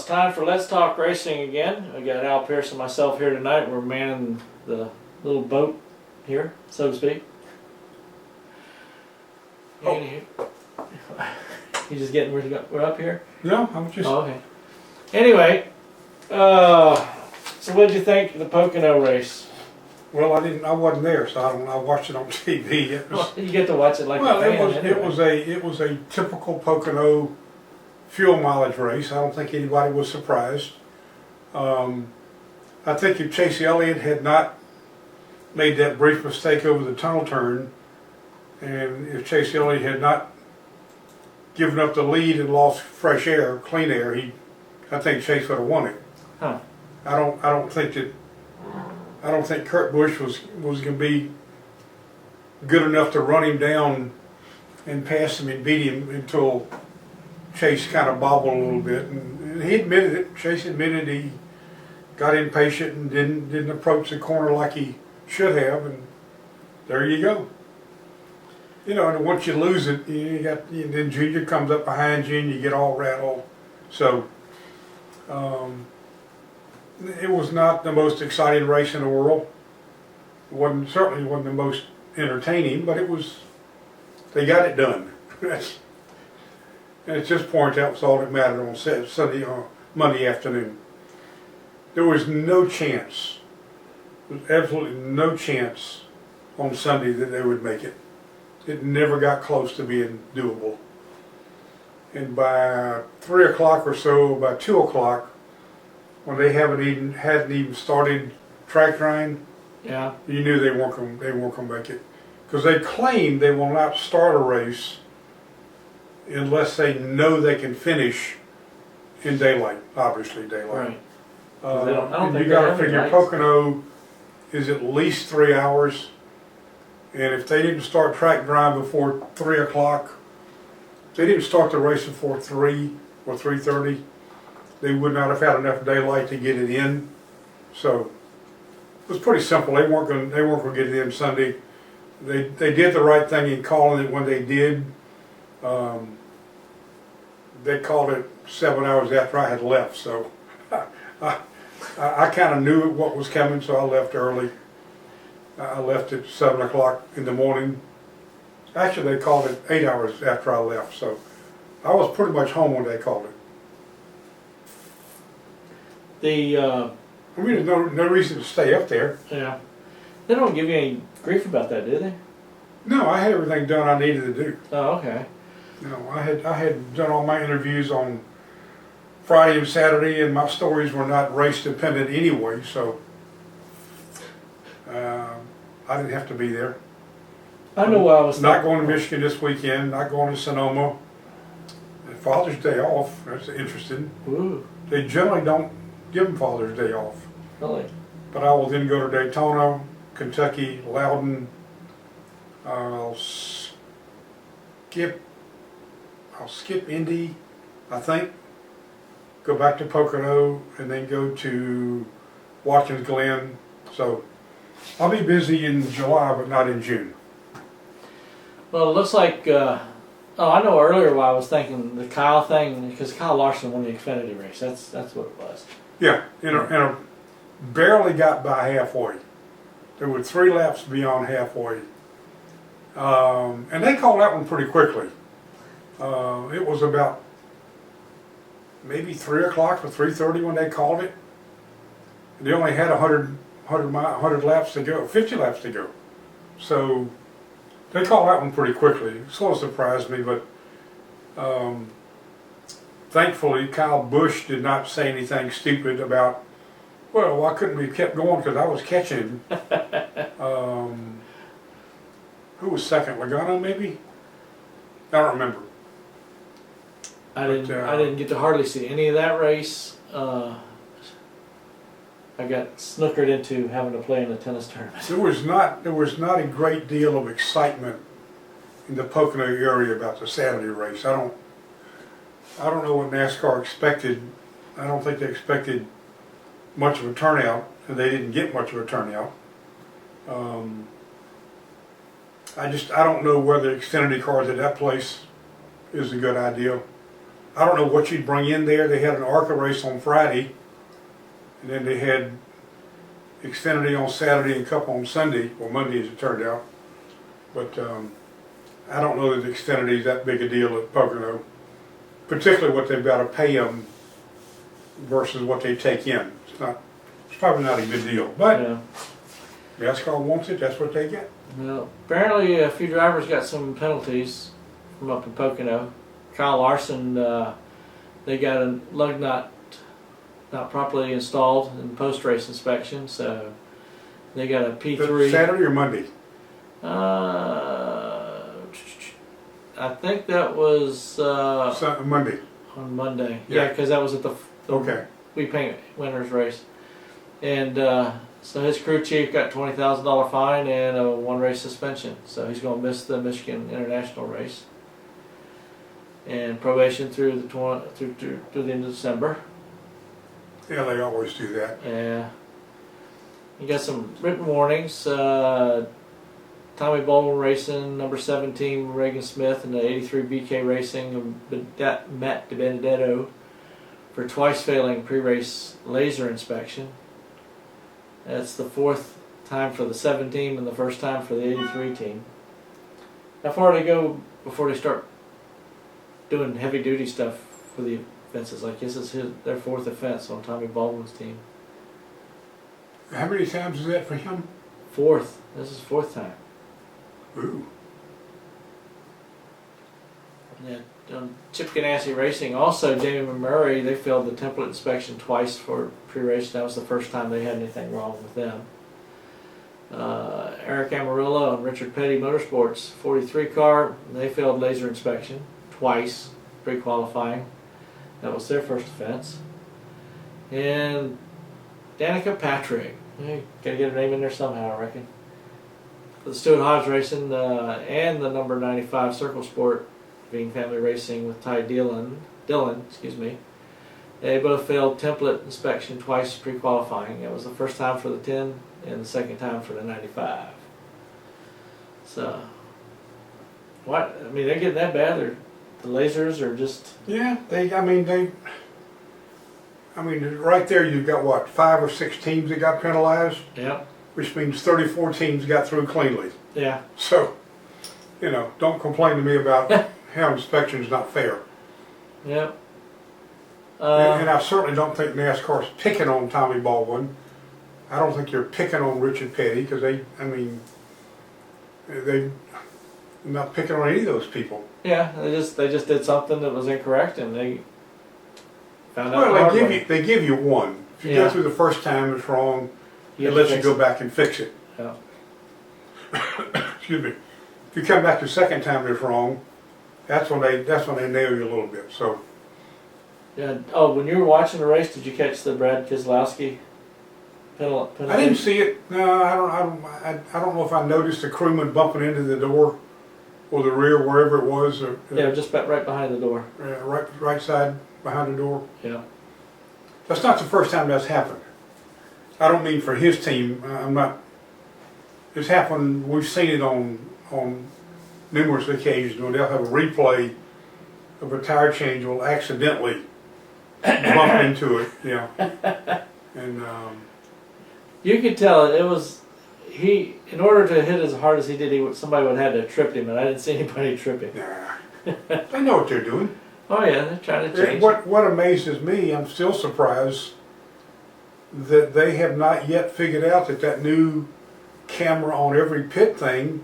time for Let's Talk Racing again. We got Al Pearce and myself here tonight. We're manning the little boat here, so to speak. Oh. You just getting ready to go? We're up here? No, I'm just. Oh, okay. Anyway, so what did you think of the Pocono race? Well, I wasn't there, so I watched it on TV. It was, You get to watch it like well, a fan. it was a typical Pocono fuel mileage race. I don't think anybody was surprised. I think if Chase Elliott had not made that brief mistake over the tunnel turn, and if Chase Elliott had not given up the lead and lost fresh air, clean air, I think Chase would have won it. Huh. I don't think Kurt Busch was going to be good enough to run him down and pass him and beat him until Chase kind of bobbled a little bit, and he admitted it. Chase admitted he got impatient and didn't approach the corner like he should have, and there you go. You know, and once you lose it, then Junior comes up behind you and you get all rattled. So it was not the most exciting race in the world. Certainly wasn't the most entertaining, but they got it done. And at this point, that was all that mattered on Monday afternoon. There was no chance, there was absolutely no chance on Sunday that they would make it. It never got close to being doable. And by 3 o'clock or so, by 2 o'clock, when they hadn't even started track drying, Yeah. you knew they weren't going to make it, because they claim they will not start a race unless they know they can finish in daylight. Obviously, daylight. Right. I don't think you got they to have figure lights. Pocono is at least 3 hours, and if they didn't start track drying before 3 o'clock, if they didn't start the race before 3 or 3:30. They would not have had enough daylight to get it in. So it was pretty simple. They weren't going to get it in Sunday. They did the right thing in calling it when they did. They called it 7 hours after I had left. So I kind of knew what was coming, so I left early. I left at 7 o'clock in the morning. Actually, they called it 8 hours after I left. So I was pretty much home when they called it. I mean, there's no reason to stay up there. Yeah. They don't give you any grief about that, do they? No, I had everything done I needed to do. Oh, okay. No, I had done all my interviews on Friday and Saturday, and my stories were not race dependent anyway, so I didn't have to be there. I know why I was not going to Michigan this weekend, not going to Sonoma. Father's Day off, that's interesting. Ooh. They generally don't give them Father's Day off. Really? But I will then go to Daytona, Kentucky, Loudon. I'll skip Indy, I think. Go back to Pocono and then go to Watkins Glen. So I'll be busy in July, but not in June. Well, it looks like. I know earlier why I was thinking the Kyle thing, because Kyle Larson won the Xfinity race. That's what it was. Yeah, and barely got by halfway. There were 3 laps beyond halfway. And they called that one pretty quickly. It was about maybe 3 o'clock or 3:30 when they called it. They only had 100 laps to go, 50 laps to go. So they called that one pretty quickly. It sort of surprised me, but thankfully Kyle Busch did not say anything stupid about, well, why couldn't we kept going because I was catching him. Who was second? Logano, maybe? I don't remember. I didn't get to hardly see any of that race. I got snookered into having to play in the tennis tournament. There was not a great deal of excitement in the Pocono area about the Saturday race. I don't know what NASCAR expected. I don't think they expected much of a turnout, and they didn't get much of a turnout. I don't know whether Xfinity cars at that place is a good idea. I don't know what you'd bring in there. They had an ARCA race on Friday, and then they had Xfinity on Saturday and Cup on Sunday, or Monday as it turned out. But I don't know that Xfinity is that big a deal at Pocono, particularly what they've got to pay them versus what they take in. It's probably not a good deal, but Yeah. NASCAR wants it, that's what they get. Well, apparently a few drivers got some penalties from up in Pocono. Kyle Larson, they got a lug nut not properly installed in post-race inspection, so they got a P3. Saturday or Monday? I think that was Monday. on Monday. Yeah. Yeah, because that was at the Okay. We Paint Winners race. And so his crew chief got $20,000 fine and a 1-race suspension. So he's going to miss the Michigan International race and probation through the end of December. Yeah, they always do that. Yeah. You got some written warnings. Tommy Baldwin Racing, number 17, Reagan Smith, and the 83 BK Racing, Matt DiBenedetto, for twice failing pre-race laser inspection. That's the 4th time for the 7 team and the 1st time for the 83 team. How far do they go before they start doing heavy duty stuff for the offenses? Like this is their 4th offense on Tommy Baldwin's team. How many times is that for him? 4th. This is 4th time. Ooh. Yeah. Chip Ganassi Racing, also Damon Murray, they failed the template inspection twice for pre-race. That was the first time they had anything wrong with them. Eric Amarillo and Richard Petty Motorsports 43 car, they failed laser inspection twice pre-qualifying. That was their first offense. And Danica Patrick, gotta get her name in there somehow, I reckon. For the Stuart Hodge Racing and the number 95 Circle Sport Being Family Racing with Ty Dillon, they both failed template inspection twice pre-qualifying. It was the first time for the 10 and the second time for the 95. So, what? I mean, they're getting that bad. The lasers are just... Yeah, right there you've got what, 5 or 6 teams that got penalized? Yep. Which means 34 teams got through cleanly. Yeah. So, don't complain to me about how inspection's not fair. Yep. And I certainly don't think NASCAR's picking on Tommy Baldwin. I don't think they're picking on Richard Petty because they're not picking on any of those people. Yeah, they just did something that was incorrect and they found out. Well, they give you one. If you go Yeah. through the first time it's wrong, You it have lets to you fix go it. back and fix it. Yeah. Excuse me. If you come back the second time it's wrong, that's when they nail you a little bit. So Yeah. Oh, when you were watching the race, did you catch the Brad Keselowski penalty? I didn't see it. No, I don't know if I noticed the crewman bumping into the door or the rear, wherever it was. Or, Yeah, just right behind the door. right side behind the door. Yeah. That's not the first time that's happened. I don't mean for his team. I'm not. It's happened. We've seen it on numerous occasions where they'll have a replay of a tire change will accidentally bump into it. Yeah. And You could tell it was in order to hit as hard as he did, somebody would have had to trip him, and I didn't see anybody trip him. nah, they know what they're doing. Oh yeah, they're trying to change. What amazes me, I'm still surprised that they have not yet figured out that new camera on every pit thing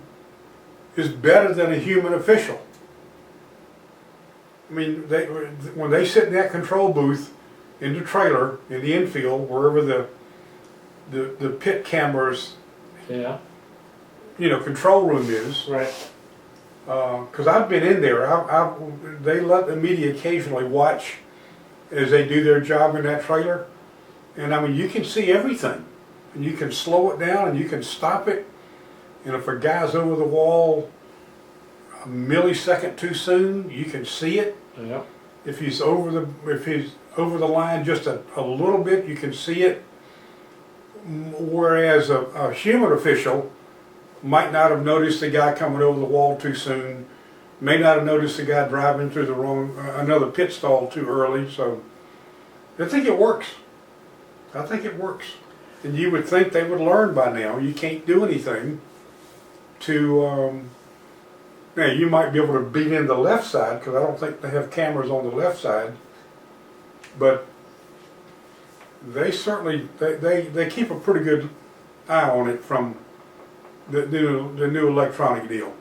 is better than a human official. I mean, when they sit in that control booth in the trailer in the infield, wherever the pit cameras, Yeah. control room is. Right. Because I've been in there. They let the media occasionally watch as they do their job in that trailer. And I mean, you can see everything. And you can slow it down and you can stop it. And if a guy's over the wall a millisecond too soon, you can see it. Yeah. If he's over the line just a little bit, you can see it. Whereas a human official might not have noticed the guy coming over the wall too soon, May not have noticed the guy driving through the wrong, another pit stall too early, so I think it works. I think it works. And you would think they would learn by now. You can't do anything to, now you might be able to beat in the left side, because I don't think they have cameras on the left side, but they certainly, they keep a pretty good eye on it from the new electronic deal.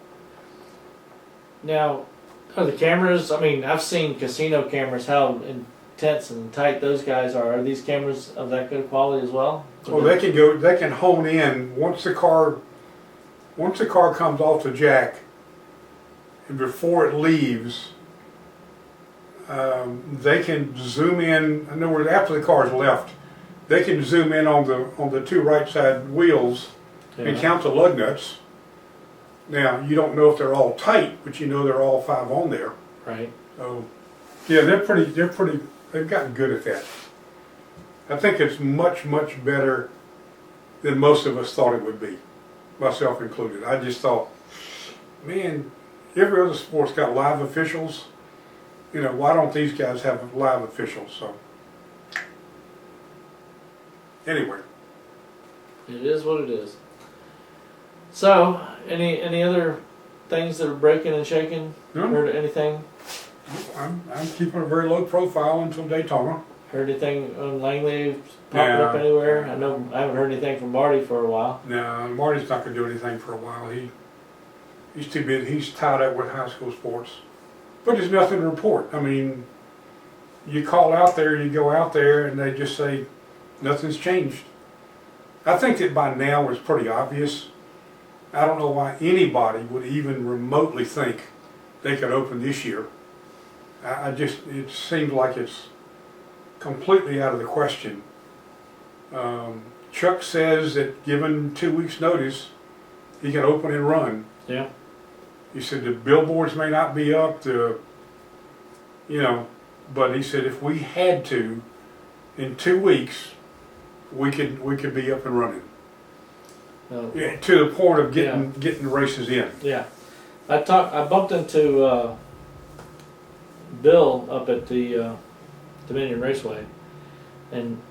Now, are the cameras, I mean, I've seen casino cameras, how intense and tight those guys are. Are these cameras of that good quality as well? Well, they can hone in once the car comes off the jack, and before it leaves, they can zoom in. In other words, after the car's left, they can zoom in on the two right side wheels and count the lug nuts. Now, you don't know if they're all tight, but you know they're all 5 on there. Right. So, yeah, they've gotten good at that. I think it's much, much better than most of us thought it would be, myself included. I just thought, man, every other sport's got live officials. You know, why don't these guys have live officials? So, anyway. It is what it is. So, any other things that are breaking and shaking? No. Heard anything? I'm keeping a very low profile until Daytona. Heard anything on Langley popping up anywhere? I know I haven't heard anything from Marty for a while. No, Marty's not going to do anything for a while. He's too busy. He's tied up with high school sports. But there's nothing to report. I mean, you call out there, you go out there, and they just say nothing's changed. I think that by now it's pretty obvious. I don't know why anybody would even remotely think they could open this year. It seems like it's completely out of the question. Chuck says that given 2 weeks notice, he can open and run. Yeah. He said the billboards may not be up, but he said if we had to, in 2 weeks, we could be up and running. Yeah, to the point of getting races in. Yeah, I bumped into Bill up at the Dominion Raceway, and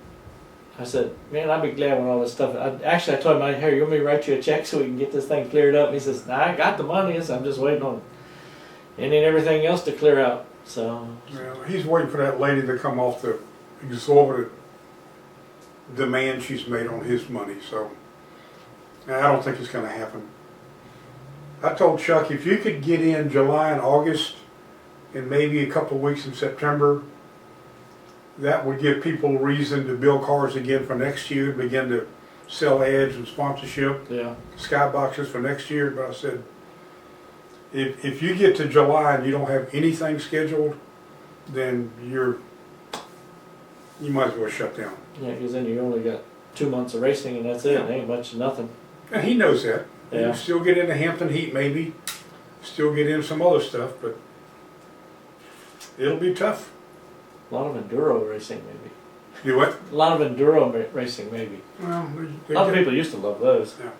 I said, "Man, I'd be glad when all this stuff." I told him, "Hey, you want me to write you a check so we can get this thing cleared up?" And he says, "Nah, I got the money, so I'm just waiting on any and everything else to clear out." So yeah, he's waiting for that lady to come off the exorbitant demand she's made on his money. So. I don't think it's going to happen. I told Chuck, if you could get in July and August and maybe a couple of weeks in September, that would give people reason to build cars again for next year, begin to sell ads and sponsorship, skyboxes for next year. But I said, if you get to July and you don't have anything scheduled, then you might as well shut down. Yeah, because then you only got 2 months of racing and that's it. It ain't much of nothing. And he knows that. Yeah. He'll still get into Hampton Heat maybe, still get into some other stuff, but it'll be tough. A lot of enduro racing maybe. Do what? A lot of enduro racing maybe. Well, a lot of people used to love those. Yeah.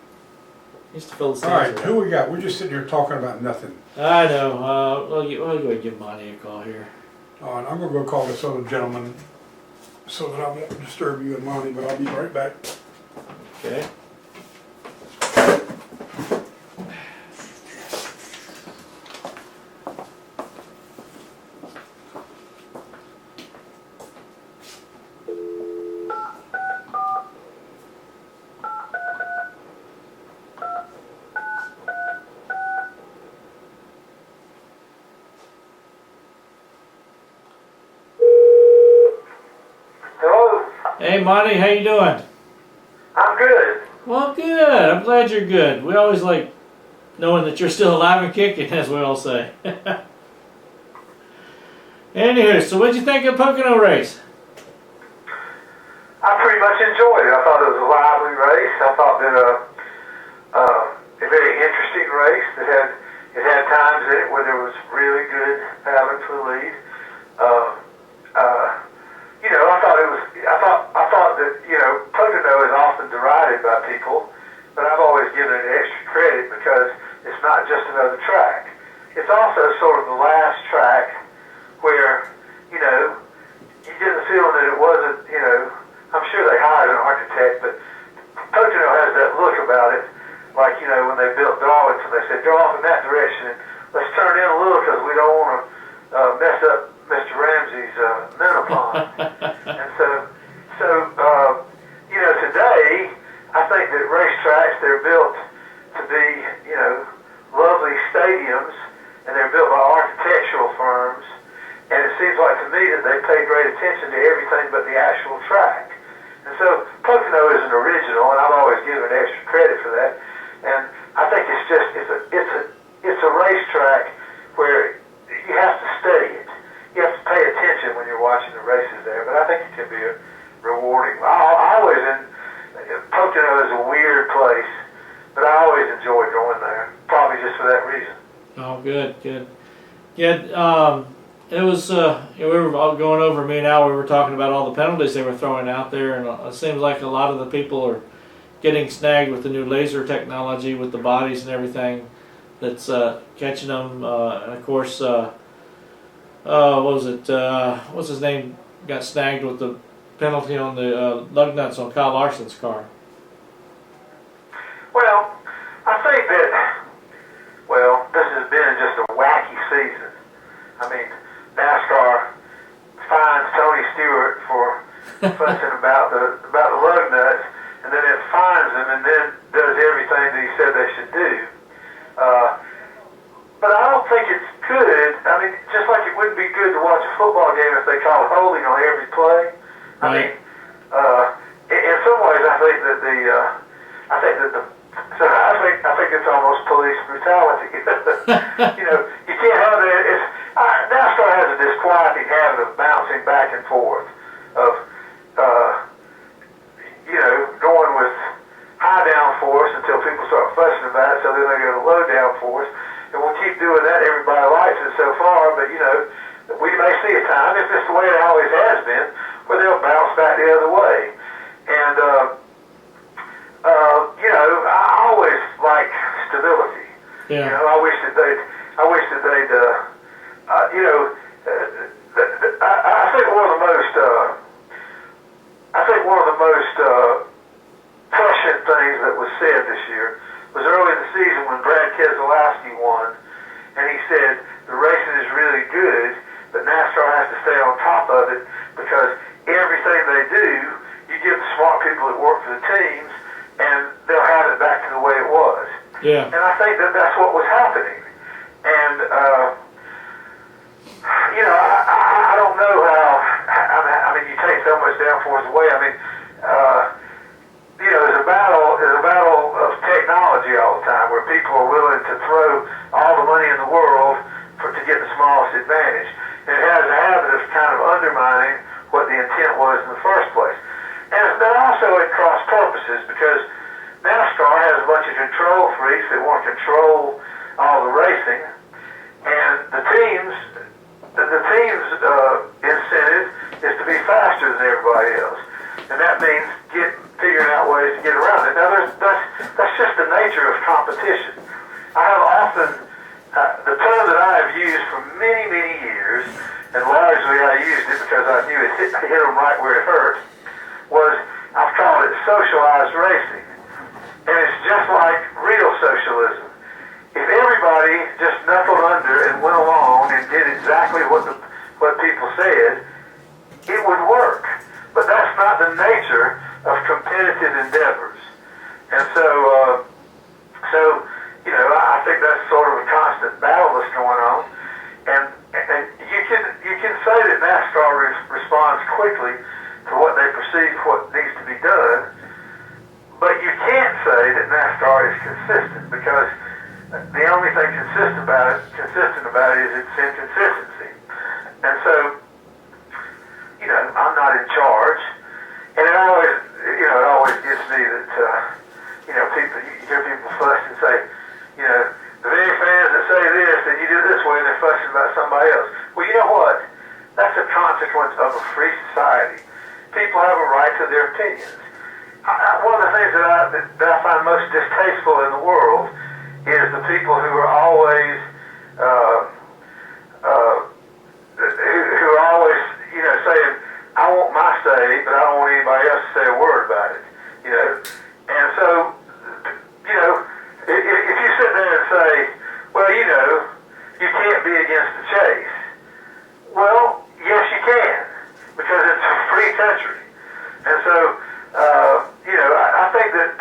Used to fill the All stands. right, who we got? We're just sitting here talking about nothing. I know. We'll go ahead and give Monty a call here. All right, I'm going to go call this other gentleman so that I won't disturb you and Monty, but I'll be right back. Okay. Hey Monty, how you doing? I'm good. Well, good. I'm glad you're good. We always like knowing that you're still alive and kicking, as we all say. Anywho, so what'd you think of Pocono race? I pretty much enjoyed it. I thought it was a lively race. I thought that a very interesting race. It had times in it where there was really good battling for the lead. I thought that Pocono is often derided by people, but I've always given it extra credit because it's not just another track. it's also sort of the last track where, you know, you get the feeling that it wasn't, you know, I'm sure they hired an architect, but Pocono has that look about it, like, you know, when they built Darlington, they said, go off in that direction, and let's turn in a little because we don't want to mess up Mr. Ramsey's menopause. And you know, today, I think that racetracks, they're built to be, you know, lovely stadiums, and they're built by architectural firms, and it seems like to me that they pay great attention to everything but the actual track. And so Pocono is an original, and I've always given extra credit for that. And I think it's just it's a racetrack where you have to study it. You have to pay attention when you're watching the races there. But I think it can be rewarding. Pocono is a weird place, but I always enjoy going there. Probably just for that reason. Oh, good. Yeah, it was, we were all going over, me and Al, we were talking about all the penalties they were throwing out there, and it seems like a lot of the people are getting snagged with the new laser technology with the bodies and everything that's catching them. And of course, what was it? What's his name? Got snagged with the penalty on the lug nuts on Kyle Larson's car. Well, I think that, this has been just a wacky season. I mean, NASCAR fines Tony Stewart for fussing about the lug nuts, and then it fines him, and then does everything that he said they should do. But I don't think it's good. I mean, just like it wouldn't be good to watch a football game if they call holding on every play. I mean, in some ways, I think that I think it's almost police brutality. You know, you can't have that. NASCAR has a disquieting habit of bouncing back and forth, of you know, going with high downforce until people start fussing about it, so then they go to low downforce, and we'll keep doing that. Everybody likes it so far, but you know, we may see a time, if it's the way it always has been, where they'll bounce back the other way. And you know, I always like stability. Yeah. You know, I wish that they'd you know, I think one of the most prescient things that was said this year was early in the season when Brad Keselowski won, and he said the racing is really good, but NASCAR has to stay on top of it because everything they do, you give the smart people that work for the teams, and they'll have it back to the way it was. Yeah. And I think that that's what was happening. And you know, I don't know how. I mean, you take so much downforce away. I mean, you know, there's a battle of technology all the time where people are willing to throw all the money in the world to get the smallest advantage. And it has a habit of kind of undermining what the intent was in the first place. And they're also at cross purposes because NASCAR has a bunch of control freaks that want to control all the racing, and the team's incentive is to be faster than everybody else, and that means figuring out ways to get around it. Now, that's just the nature of competition. I have often the term that I have used for many, many years, and largely I used it because I knew it hit them right where it hurt, was I've called it socialized racing. And it's just like real socialism. If everybody just knuckled under and went along and did exactly what people said, it would work. But that's not the nature of competitive endeavors. And so you know, I think that's sort of a constant battle that's going on. And you can say that NASCAR responds quickly to what they perceive what needs to be done, but you can't say that NASCAR is consistent because the only thing consistent about it is its inconsistency. And so, you know, I'm not in charge, and it always gets me that you know, you hear people fuss and say, you know, the very fans that say this and you do it this way and they're fussing about somebody else. Well, you know what? That's a consequence of a free society. People have a right to their opinions. One of the things that I find most distasteful in the world is the people who are always uh, who are always, saying, I want my say, but I don't want anybody else to say a word about it, And so, if you sit there and say, well, you can't be against the chase. Well, yes, you can, because it's a free country. And so, I think that's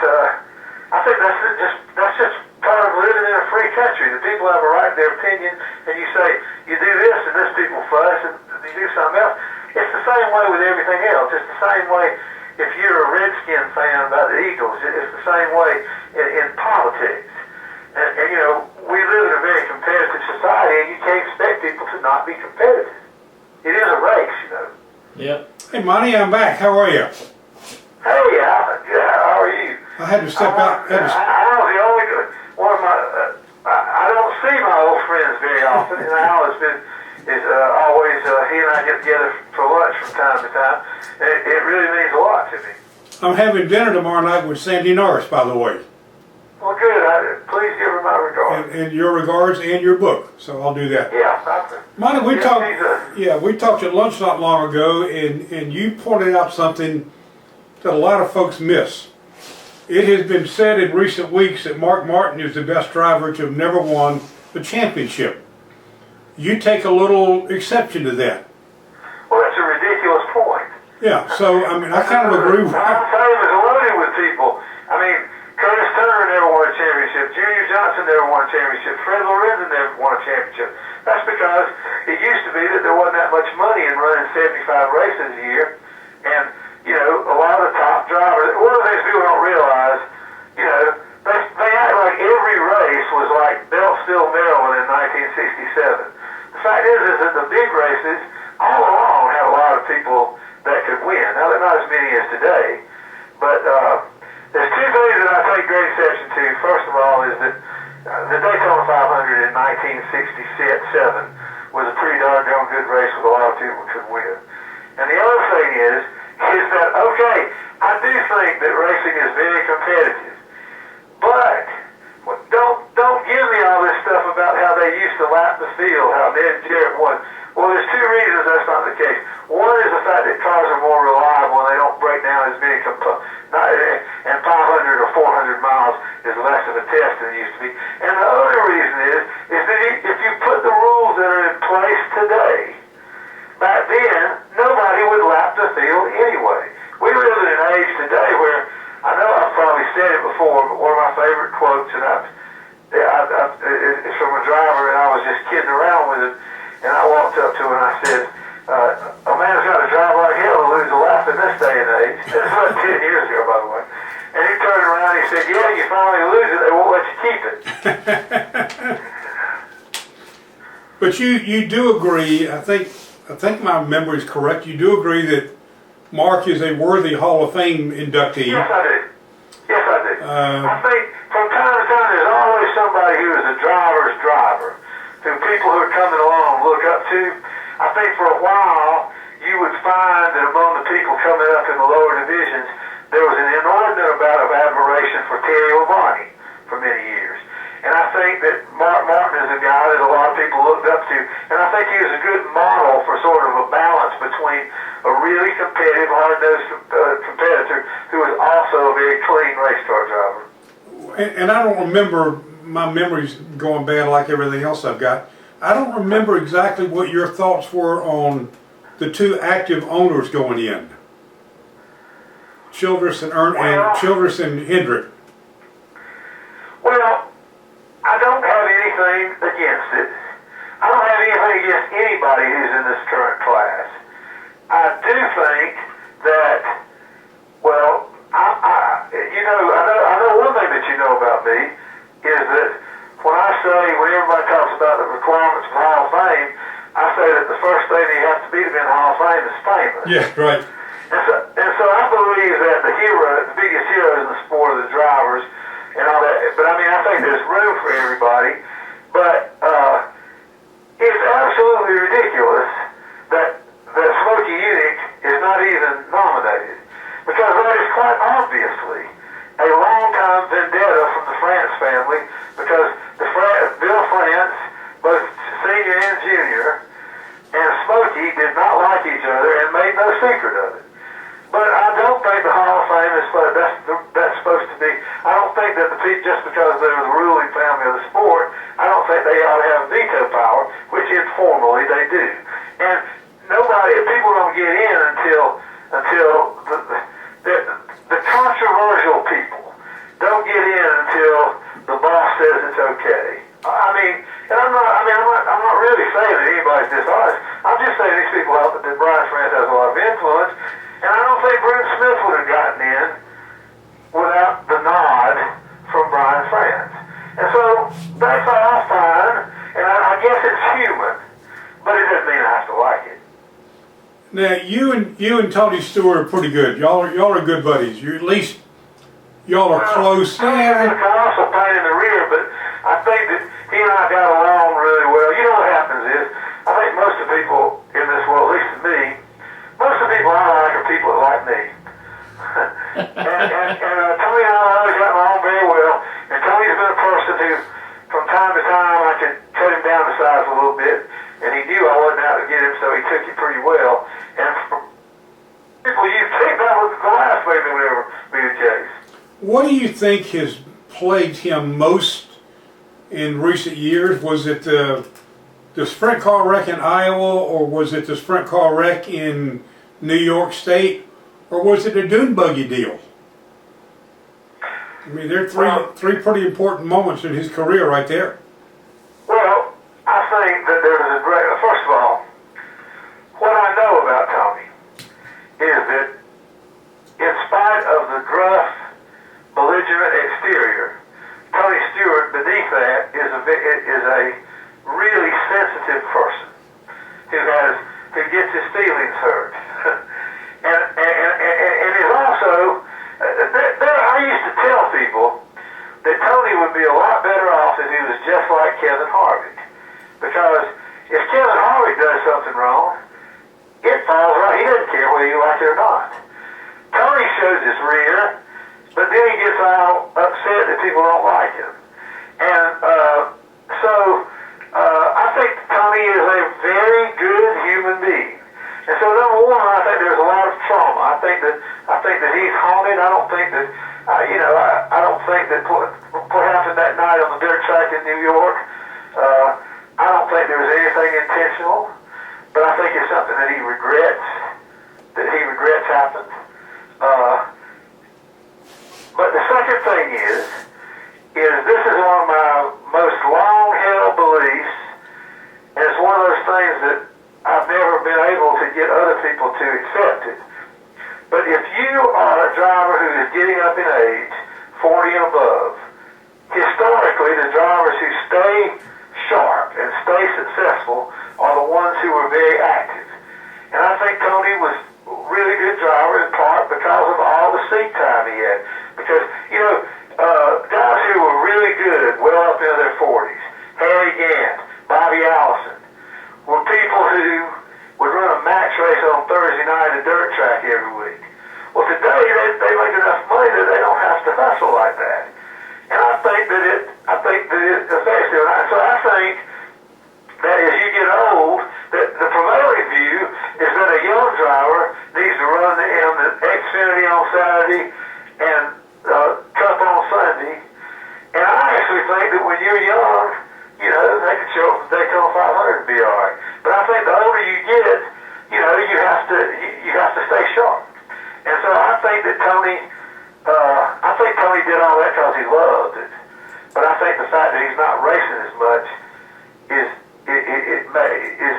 just part of living in a free country. The people have a right to their opinion, and you say, you do this, and this people fuss, and you do something else. It's the same way with everything else. It's the same way if you're a Redskin fan about the Eagles. It's the same way in politics. And we live in a very competitive society, and you can't expect people to not be competitive. It is a race, Yep. Hey, Monty, I'm back. How are you? Hey, how are you? I had to step out. I was the only one of my. I don't see my old friends very often, and Al has been always. He and I get together for lunch from time to time. It really means a lot to me. I'm having dinner tomorrow night with Sandy Norris, by the way. Well, good. Please give her my regards. And your regards and your book. So I'll do that. Yeah. Monty, we Yeah, we talked at lunch not long ago, and you pointed out something that a lot of folks miss. It has been said in recent weeks that Mark Martin is the best driver to have never won the championship. You take a little exception to that. Well, that's a ridiculous point. Yeah, so, I kind of agree with I'm saying it's loaded with people. Curtis Turner never won a championship. Junior Johnson never won a championship. Fred Lorenzen never won a championship. That's because it used to be that there wasn't that much money in running 75 races a year. And, a lot of the top drivers, one of the things people don't realize, they act like every race was like Beltsville, Maryland in 1967. The fact is that the big races all along had a lot of people that could win. Now, they're not as many as today, but there's two things that I take great exception to. First of all is that the Daytona 500 in 1967 was a pretty doggone good race with a lot of people could win. And the other thing is that, okay, I do think that racing is very competitive, but don't give me all this stuff about how they used to lap the field, how Ned Jarrett won. Well, there's two reasons that's not the case. One is the fact that cars are more reliable and they don't break down as many components. And 500 or 400 miles is less of a test than it used to be. And the other reason is that if you put the rules that are in place today, back then, nobody would lap the field anyway. We live in an age today where, I know I've probably said it before, but one of my favorite quotes, and it's from a driver, and I was just kidding around with him, and I walked up to him and I said, a man's got to drive like hell to lose a lap in this day and age. This was about 10 years ago, by the way. And he turned around and he said, yeah, you finally lose it, they won't let you keep it. But you do agree, I think my memory is correct, you do agree that Mark is a worthy Hall of Fame inductee. Yes, I do. I think from time to time there's always somebody who is a driver's driver, who people who are coming along look up to. I think for a while you would find that among the people coming up in the lower divisions, there was an inordinate amount of admiration for Terry Labonte for many years. And I think that Mark Martin is a guy that a lot of people looked up to. And I think he was a good model for sort of a balance between a really competitive, hard-nosed competitor who was also a very clean race car driver. And I don't remember, my memory's going bad like everything else I've got. I don't remember exactly what your thoughts were on the two active owners going in. Childress and Childress and Hendrick. Well, I don't have anything against it. I don't have anything against anybody who's in this current class. I do think that, well, I know one thing that you know about me is that when everybody talks about the requirements for Hall of Fame, I say that the first thing you have to be to be in the Hall of Fame is famous. Yeah, right. And so I believe that the biggest heroes in the sport are the drivers and all that. But I think there's room for everybody. But it's absolutely ridiculous that Smokey Yunick is not even nominated, because that is quite obviously a long-time vendetta from the France family, because Bill France, both Senior and Junior and Smokey did not like each other and made no secret of it. But I don't think the Hall of Fame is that's supposed to be. I don't think that the people, just because they're the ruling family of the sport, I don't think they ought to have veto power, which informally they do. And people don't get in until the controversial people don't get in until the boss says it's okay. And I'm not really saying that anybody's dishonest. I'm just saying these people out that Brian France has a lot of influence, and I don't think Bruce Smith would have gotten in without the nod from Brian France. And so that's all fine, and I guess it's human, but it doesn't mean I have to like it. Now you and Tony Stewart are pretty good. Y'all are good buddies. You at least y'all are close. I also pain in the rear, but I think that he and I got along really well. You know what happens is, I think most of the people in this world, at least to me, most of the people I like are people that like me. and Tony and I always got along very well. And Tony's been a person who, from time to time, I could cut him down to size a little bit, and he knew I wasn't out to get him, so he took it pretty well. And for people, you think that was the last way that would ever be the case. What do you think has plagued him most in recent years? Was it the sprint car wreck in Iowa, or was it the sprint car wreck in New York State, or was it the dune buggy deal? I mean, they're three pretty important moments in his career right there. Well, I think that there's a great, first of all, what I know about Tony is that in spite of the gruff, belligerent exterior, Tony Stewart, beneath that, is a really sensitive person who gets his feelings hurt, and is also. I used to tell people that Tony would be a lot better off if he was just like Kevin Harvick, because if Kevin Harvick does something wrong, it falls right. He doesn't care whether you like it or not. Tony shows his rear, but then he gets all upset that people don't like him. And I think Tony is a very good human being. And so number one, I think there's a lot of trauma. I think that he's haunted. I don't think that I don't think that what happened that night on the dirt track in New York. I don't think there was anything intentional, but I think it's something that he regrets happened. But the second thing is this is one of my most long-held beliefs, and it's one of those things that I've never been able to get other people to accept it. But if you are a driver who is getting up in age, 40 and above, historically the drivers who stay sharp and stay successful are the ones who are very active. And I think Tony was a really good driver in part because of all the seat time he had. Because, guys who were really good, well up into their 40s, Harry Gant, Bobby Allison, were people who would run a match race on Thursday night at a dirt track every week. Well, today they make enough money that they don't have to hustle like that. And I think that it affects them. So I think that as you get old, that the prevailing view is that a young driver needs to run the Xfinity on Saturday and Cup on Sunday. And I actually think that when you're young, they can show up for Daytona 500 and be all right. But I think the older you get, you have to stay sharp. And so I think that Tony did all that because he loved it. But I think the fact that he's not racing as much is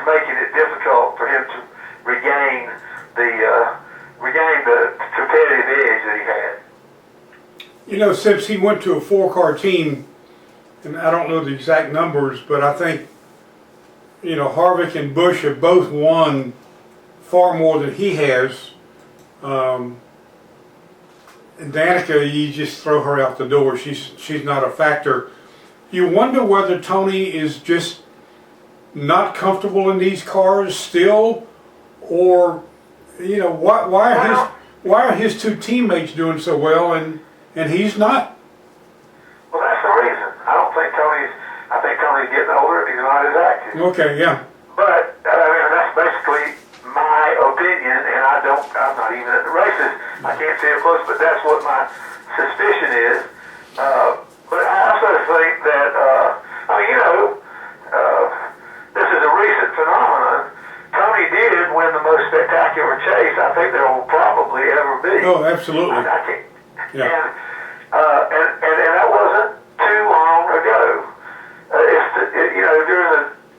making it difficult for him to regain the competitive edge that he had. Since he went to a 4-car team, and I don't know the exact numbers, but I think, Harvick and Busch have both won far more than he has. And Danica, you just throw her out the door. She's not a factor. You wonder whether Tony is just not comfortable in these cars still, or why are his two teammates doing so well and he's not? Well, that's the reason. I think Tony's getting older and he's not as active. Okay, yeah. But I mean, that's basically my opinion, and I'm not even at the races. I can't see it close, but that's what my suspicion is. But I also think that, I mean, this is a recent phenomenon. Tony did win the most spectacular chase I think there will probably ever be. Oh, absolutely. I can't. Yeah. And that wasn't too long ago.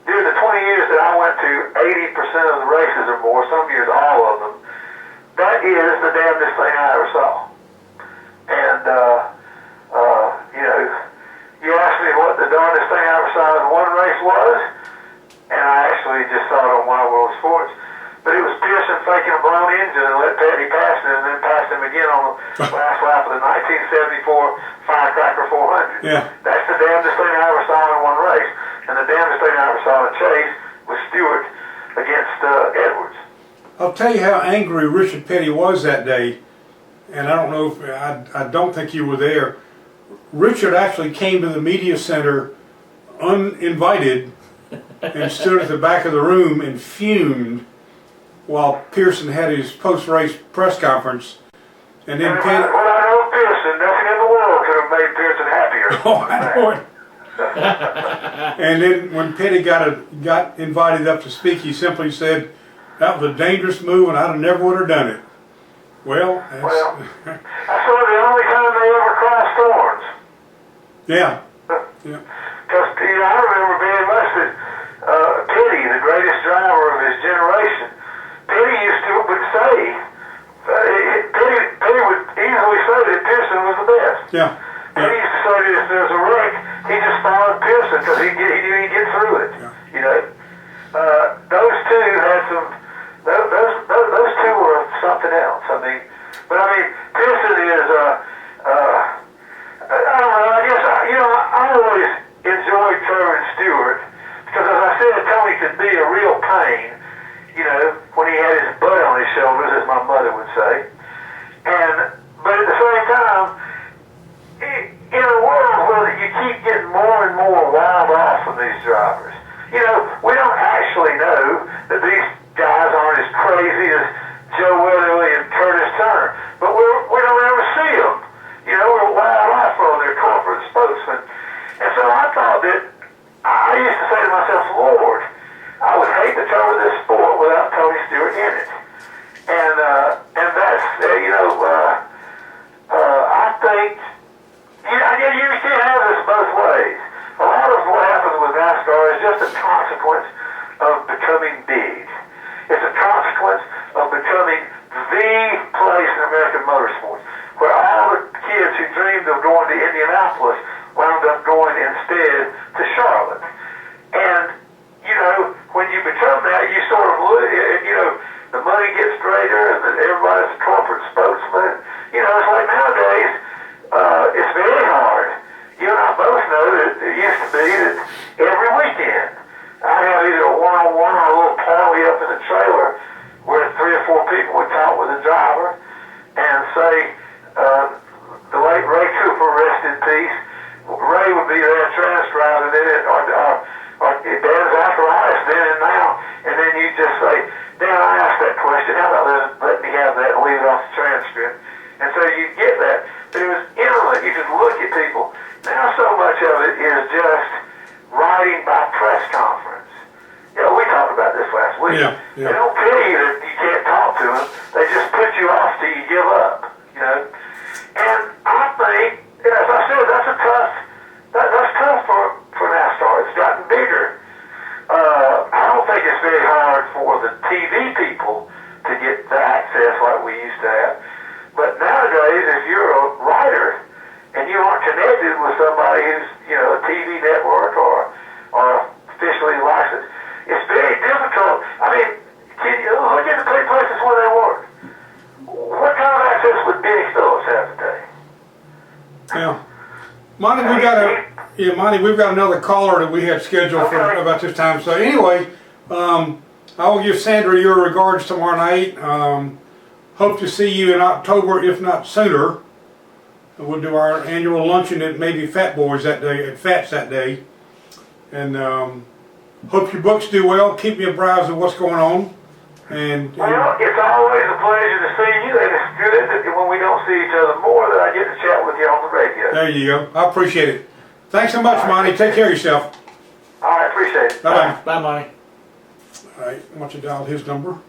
During the 20 years that I went to 80% of the races or more, some years all of them, that is the damnedest thing I ever saw. And, you asked me what the darndest thing I ever saw in one race was, and I actually just saw it on Wide World of Sports. But it was Pearson faking a blown engine and let Petty pass him, and then passed him again on the last lap of the 1974 Firecracker 400. Yeah. That's the damnedest thing I ever saw in one race. And the damnedest thing I ever saw in a chase was Stewart against Edwards. I'll tell you how angry Richard Petty was that day, and I don't know if, I don't think you were there. Richard actually came to the media center uninvited and stood at the back of the room and fumed while Pearson had his post-race press conference. And then Petty... Well, I know Pearson. Nothing in the world could have made Pearson happier. Oh, I know it. And then when Petty got invited up to speak, he simply said, "That was a dangerous move, and I never would have done it." Well, that's That's sort of the only time they ever crossed thorns. yeah. Yeah. Because I remember very much that Petty, the greatest driver of his generation, Petty would say, Petty would easily say that Pearson was the best. Yeah. Petty used to say that if there's a wreck, he just followed Pearson because he knew he'd get through it. Yeah. Those two had some. Those two were something else. Pearson is. I don't know. I guess I always enjoyed Trevor and Stewart because, as I said, Tony could be a real pain. When he had his butt on his shoulders, as my mother would say. But at the same time, in a world where you keep getting more and more wild off from these drivers, we don't actually know that these guys aren't as crazy as Joe Weatherly and Curtis Turner, but we don't ever see them. We're wild off on their corporate spokesmen. And so I thought that, I used to say to myself, Lord, I would hate to cover this sport without Tony Stewart in it. And that's, I think, you can't have this both ways. A lot of what happens with NASCAR is just a consequence of becoming big. It's a consequence of becoming the place in American motorsports, where all the kids who dreamed of going to Indianapolis wound up going instead to Charlotte. And, when you become that, you sort of look, the money gets greater and everybody's a corporate spokesman. It's like nowadays, it's very hard. You and I both know that it used to be that every weekend I have either a one-on-one or a little party up in the trailer where 3 or 4 people would talk with the driver and say, the late Ray Cooper, rest in peace, Ray would be there transcribing it, or Dan Zacharias then and now, and then you just say, Dan, I asked that question, how about let me have that and leave it off the transcript? And so you get that, but it was intimate, you could look at people. Now so much of it is just writing by press conference. We talked about this last week. Yeah. They don't tell you that you can't talk to them, they just put you off till you give up, And I think, as I said, that's tough for NASCAR. It's gotten bigger. I don't think it's very hard for the TV people to get the access like we used to have. But nowadays, if you're a writer and you aren't connected with somebody who's, a TV network or officially licensed, it's very difficult. Can you look at the places where they work? What kind of access would Benny Phillips have today? Yeah. Monty, we've got another caller that we had scheduled for about this time. So anyway, I will give Sandra your regards tomorrow night. Hope to see you in October, if not sooner. We'll do our annual luncheon at maybe Fat Boys that day, at Fats that day. And hope your books do well. Keep me apprised of what's going on. And Well, it's always a pleasure to see you, and it's good that when we don't see each other more that I get to chat with you on the radio. there you go. I appreciate it. Thanks so much, Monty. Take care of yourself. All right, appreciate it. Bye-bye. Bye, Monty. All right, I want you to dial his number.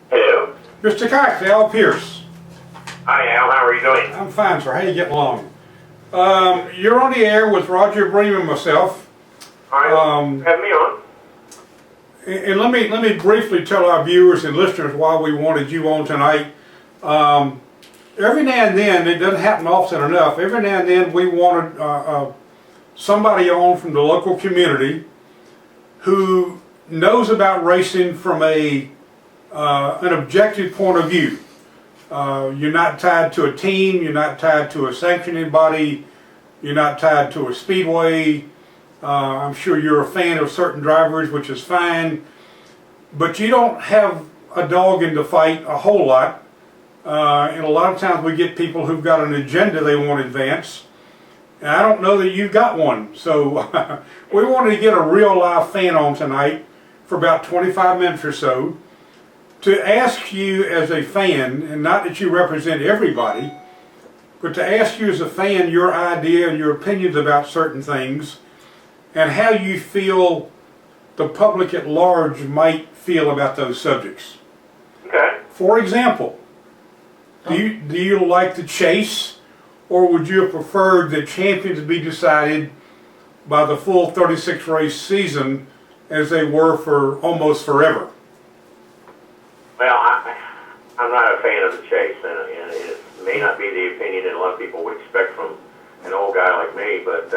Hello. Mr. Cox, Al Pearce. Hi, Al. How are you doing? I'm fine, sir. How you getting along? You're on the air with Roger Brehm and myself. All right. Have me on. And let me briefly tell our viewers and listeners why we wanted you on tonight. Every now and then, it doesn't happen often enough, every now and then we wanted somebody on from the local community who knows about racing from an objective point of view. You're not tied to a team, you're not tied to a sanctioning body, you're not tied to a speedway. I'm sure you're a fan of certain drivers, which is fine, but you don't have a dog in the fight a whole lot. And a lot of times we get people who've got an agenda they want to advance, and I don't know that you've got one. So we wanted to get a real live fan on tonight for about 25 minutes or so to ask you as a fan, and not that you represent everybody, but to ask you as a fan your idea and your opinions about certain things and how you feel the public at large might feel about those subjects. Okay. For example, do you like the chase, or would you have preferred the champions be decided by the full 36 race season as they were for almost forever? Well, I'm not a fan of the chase, and it may not be the opinion that a lot of people would expect from an old guy like me, but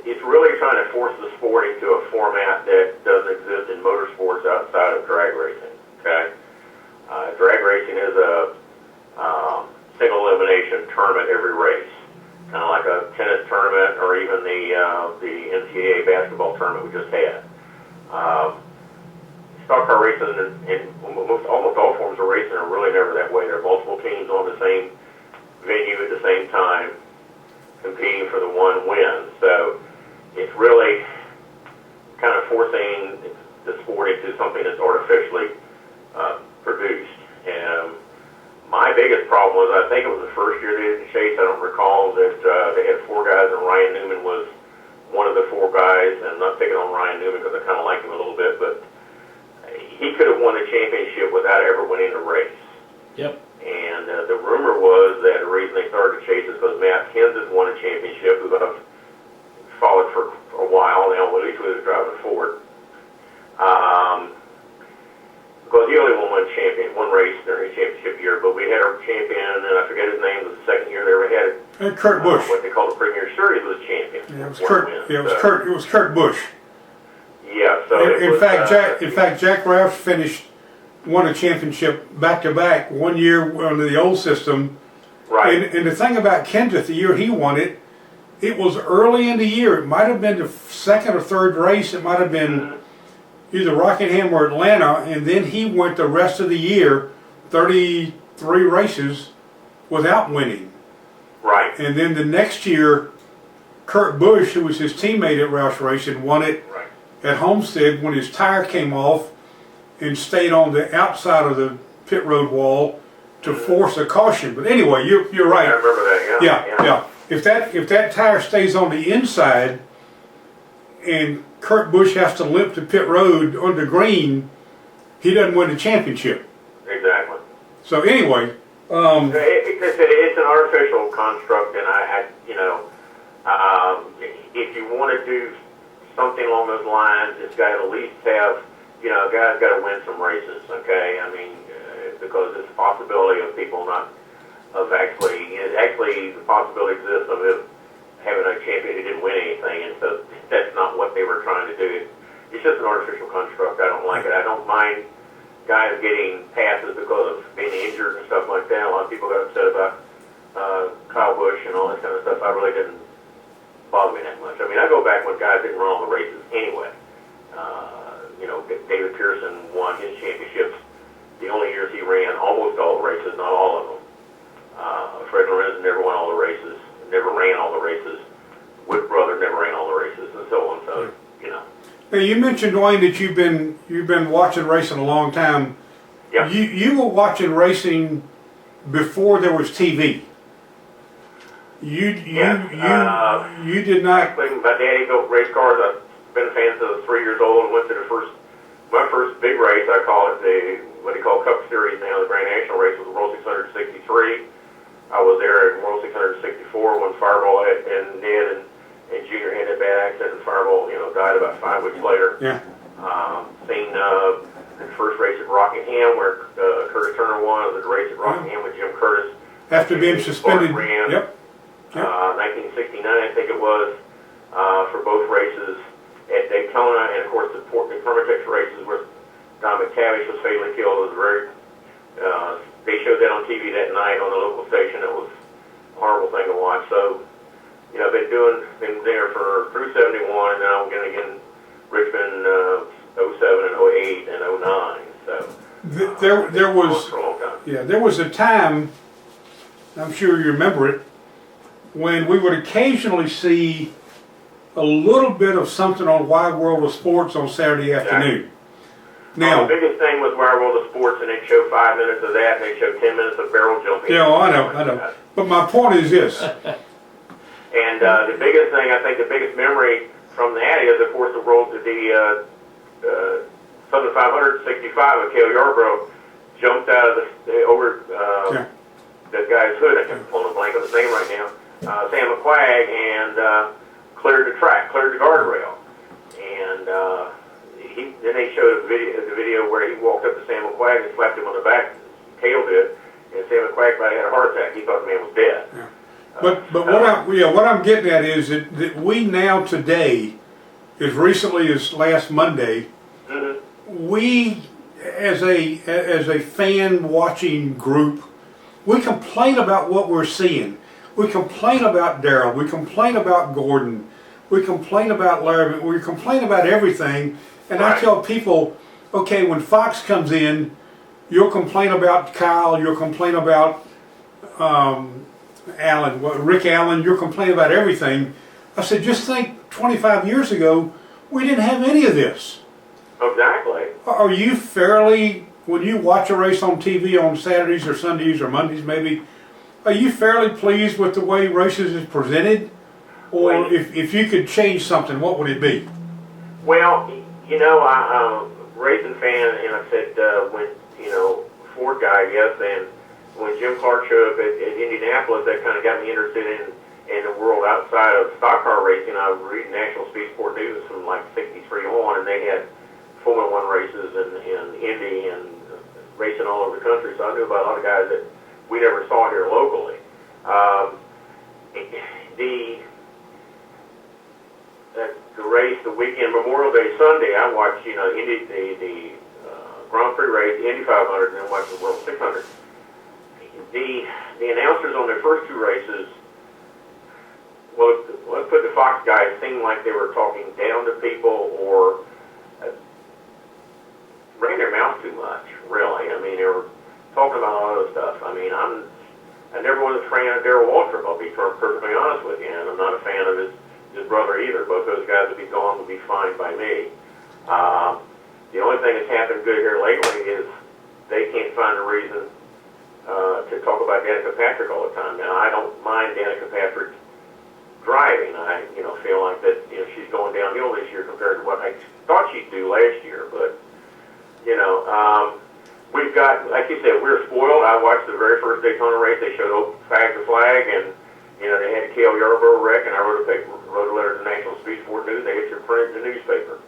it's really trying to force the sport into a format that doesn't exist in motorsports outside of drag racing. Okay, drag racing is a single elimination tournament every race, kind of like a tennis tournament or even the NCAA basketball tournament we just had. Stock car racing and almost all forms of racing are really never that way. There are multiple teams on the same venue at the same time, competing for the one win. So it's really kind of forcing the sport into something that's artificially produced. And my biggest problem was, I think it was the first year they did the chase, I don't recall, that they had four guys and Ryan Newman was one of the four guys. And I'm not picking on Ryan Newman because I kind of like him a little bit, but he could have won the championship without ever winning a race. Yep. And the rumor was that the reason they started the chase is because Matt Kenseth won a championship, who I've followed for a while now, at least he was driving Ford. Because he only won one race during the championship year, but we had our champion, and I forget his name, it was the second year they ever had it. And Kurt Busch. What they call the Premier Series was champion. Yeah, it was Kurt. Yeah, it was Kurt Busch. Yeah. So In fact, Jack Roush won a championship back to back one year under the old system. Right. And the thing about Kenseth, the year he won it, it was early in the year. It might have been the second or third race. It might have been either Rockingham or Atlanta, and then he went the rest of the year, 33 races, without winning. Right. And then the next year, Kurt Busch, who was his teammate at Roush Racing, won it at Homestead when his tire came off and stayed on the outside of the pit road wall to force a caution. But anyway, you're right. I remember that. Yeah. If that tire stays on the inside and Kurt Busch has to limp to pit road under green, he doesn't win the championship. Exactly. So anyway, it's an artificial construct, and if you want to do something along those lines, it's got to at least have, a guy's got to win some races, okay? I mean, because there's a possibility of people actually the possibility exists of it having a champion who didn't win anything, and so that's not what they were trying to do. It's just an artificial construct. I don't like it. I don't mind guys getting passes because of being injured and stuff like that. A lot of people got upset about Kyle Busch and all that kind of stuff. I really didn't bother me that much. I mean, I go back when guys didn't run all the races anyway. David Pearson won his championships the only years he ran almost all the races, not all of them. Fred Lorenzen never won all the races, never ran all the races. Witt brother never ran all the races, and so on. So, Now you mentioned, Duane, that you've been watching racing a long time. Yeah. You were watching racing before there was TV. You did not. Actually, my daddy built race cars. I've been a fan since I was 3 years old and went to my first big race. I call it what they call Cup Series now, the Grand National race, was World 663. I was there at World 664 when Fireball and Ned and Junior had a bad accident, and Fireball, died about 5 weeks later. Yeah. Seen the first race at Rockingham where Curtis Turner won. It was a race at Rockingham with Jim Curtis. After being suspended. Ran, Yep. 1969, I think it was, for both races at Daytona, and of course the Permatex races where Don McTavish was fatally killed. It was they showed that on TV that night on the local station. It was a horrible thing to watch. So, I've been there through 71, and now I'm going to get in Richmond 07 and 08 and 09. So there was for a long time. Yeah, there was a time, I'm sure you remember it, when we would occasionally see a little bit of something on Wide World of Sports on Saturday afternoon. Now, the biggest thing was Wide World of Sports, and they'd show 5 minutes of that, and they'd show 10 minutes of barrel jumping. yeah, I know. But my point is this. And the biggest thing, I think the biggest memory from that is, of course, the Southern 565 with Cale Yarborough jumped out of that guy's hood. I can't pull a blank on his name right now. Sam McQuagg, and cleared the track, cleared the guardrail. And then they showed the video where he walked up to Sam McQuagg and slapped him on the back. Cale did, and Sam McQuagg probably had a heart attack. He thought the man was dead. Yeah. But what I'm getting at is that we now today, as recently as last Monday, we as a fan watching group, we complain about what we're seeing. We complain about Darrell. We complain about Gordon. We complain about Larry. We complain about everything. And I tell people, okay, when Fox comes in, you'll complain about Kyle. You'll complain about Rick Allen. You'll complain about everything. I said, just think 25 years ago, we didn't have any of this. Exactly. Are you fairly, when you watch a race on TV on Saturdays or Sundays or Mondays maybe, are you fairly pleased with the way races is presented? Or if you could change something, what would it be? Well, I'm a racing fan, and I said, when, Ford guy, yes, and when Jim Clark showed up at Indianapolis, that kind of got me interested in the world outside of stock car racing. I was reading National Speed Sport News from like 63 on, and they had Formula One races and Indy and racing all over the country, so I knew about a lot of guys that we never saw here locally. The race, the weekend, Memorial Day Sunday, I watched, the Grand Prix race, the Indy 500, and then watched the World 600. The announcers on their first two races, well, let's put the Fox guys, seemed like they were talking down to people or ran their mouth too much, really. I mean, they were talking about all other stuff. I mean, I never was a fan of Darrell Waltrip, I'll be perfectly honest with you, and I'm not a fan of his brother either. Both those guys would be gone, would be fine by me. The only thing that's happened good here lately is they can't find a reason to talk about Danica Patrick all the time. Now, I don't mind Danica Patrick driving. I feel like that she's going downhill this year compared to what I thought she'd do last year. But we've got, like you said, we're spoiled. I watched the very first Daytona race. They showed open flag to flag, and they had a Cale Yarborough wreck, and I wrote a letter to National Speed Sport News. They get your print in the newspaper.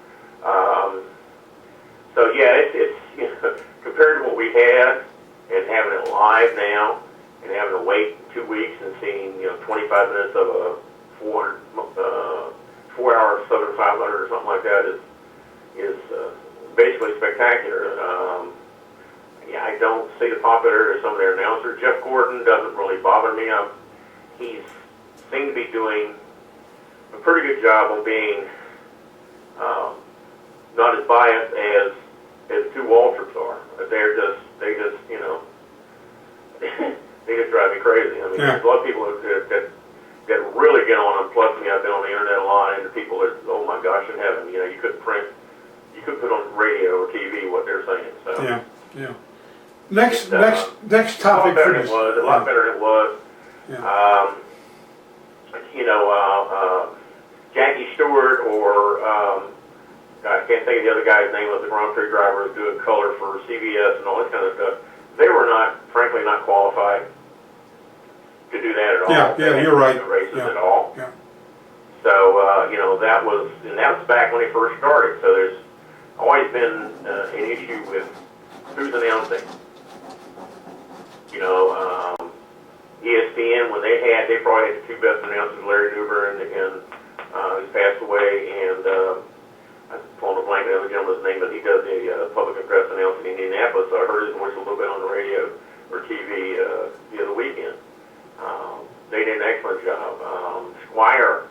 So yeah, it's compared to what we had, and having it live now, and having to wait 2 weeks and seeing 25 minutes of a 4-hour Southern 500 or something like that is basically spectacular. see the popularity of some of their announcers. Jeff Gordon doesn't really bother me. He's seemed to be doing a pretty good job of being not as biased as two Waltrips are. They just you know, they just drive me crazy. I mean, there's a lot of people that really get on them. Plus, I've been on the internet a lot, and the people that, oh my gosh, in heaven, you know, you couldn't put on radio or TV what they're saying. So yeah. Next topic for this. A lot better than it was. Yeah. You know, Jackie Stewart or I can't think of the other guy's name of the Grand Prix driver who's doing color for CBS and all this kind of stuff. They were frankly not qualified to do that at all. Yeah, you're right. Races at all. Yeah. So you know, that was back when they first started. So there's always been an issue with who's announcing. You know, ESPN when they probably had the two best announcers, Larry Newber and who's passed away, and I'm pulling a blank on the gentleman's name, but he does the public address announcing in Indianapolis. So I heard his voice a little bit on the radio or TV the other weekend. They did an excellent job. Squire,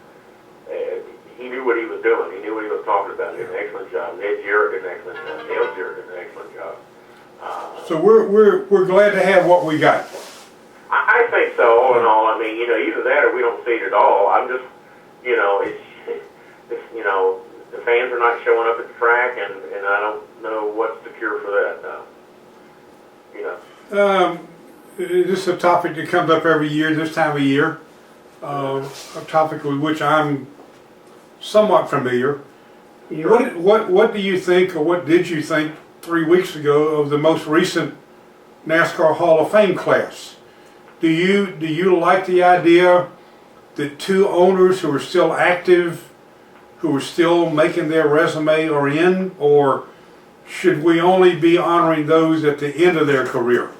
he knew what he was doing. He knew what he was talking about. He did an excellent job. Ned Jarrett did an excellent job. Dale Jarrett did an excellent job. So we're glad to have what we got. I think so. All in all, I mean, you know, either that or we don't see it at all. I'm just, you know, it's you know, the fans are not showing up at the track, and I don't know what's the cure for that. You know. This is a topic that comes up every year, this time of year. A topic with which I'm somewhat familiar. What do you think, or what did you think 3 weeks ago of the most recent NASCAR Hall of Fame class? Do you like the idea that two owners who are still active, who are still making their resume, are in, or should we only be honoring those at the end of their career?